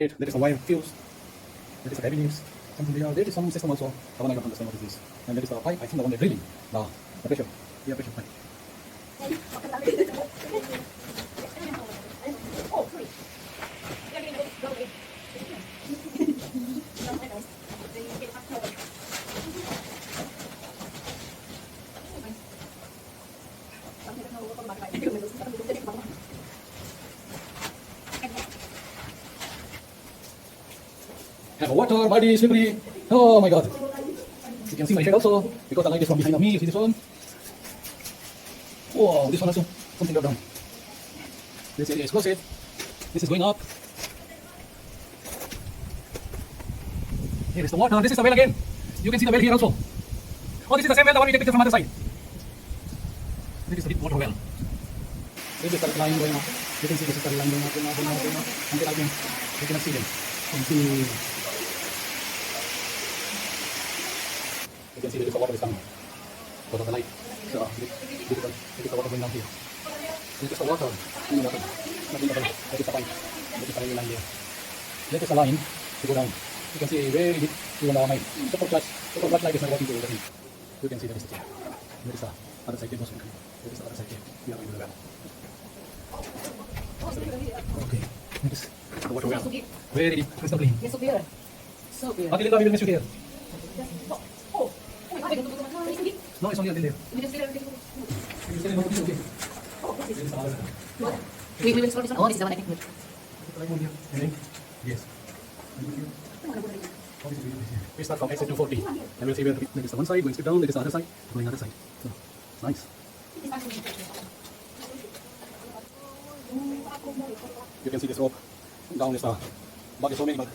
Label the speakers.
Speaker 1: It, there is a wire fuse. There is a heavy leaves. Something there. There is some system also. The one I don't understand what it is. And there is the pipe. I think the one they're drilling. The pressure. Yeah, pressure pipe. Have a water, body, slippery. Oh my god. You can see my shirt also, because the light is from behind of me. You see this one? Whoa, this one also. Something got down. This area is closed. This is going up. Here is the water. This is the well again. You can see the well here also. Oh, this is the same well, the one we take picture from other side. This is the deep water well. This is the line going up. You can see this is the line going up, going up, going up, going up. Until again, you cannot see them. You can see. You can see there is the water is coming because of the light. So this is the water going down here. This is the water. Nothing water. Nothing water. That is the pipe. That is the railway line there. That is the line to go down. You can see very deep. Even my super clutch light is not working to the thing. You can see that is the chair. There is the other side. There is the other side here. We are going to the well. Okay. That is the water well. Very deep. Crystal clean.
Speaker 2: It's so clear. So clear.
Speaker 1: Until we will miss you here.
Speaker 2: Oh my god.
Speaker 1: No, it's only until there.
Speaker 2: We will start this one. Oh, this is the one I think.
Speaker 1: Yes. We start from exit 240 and we'll see where there is the one side going straight down, there is the other side going other side. So, nice. You can see this rope. Down is the bug is so many bug.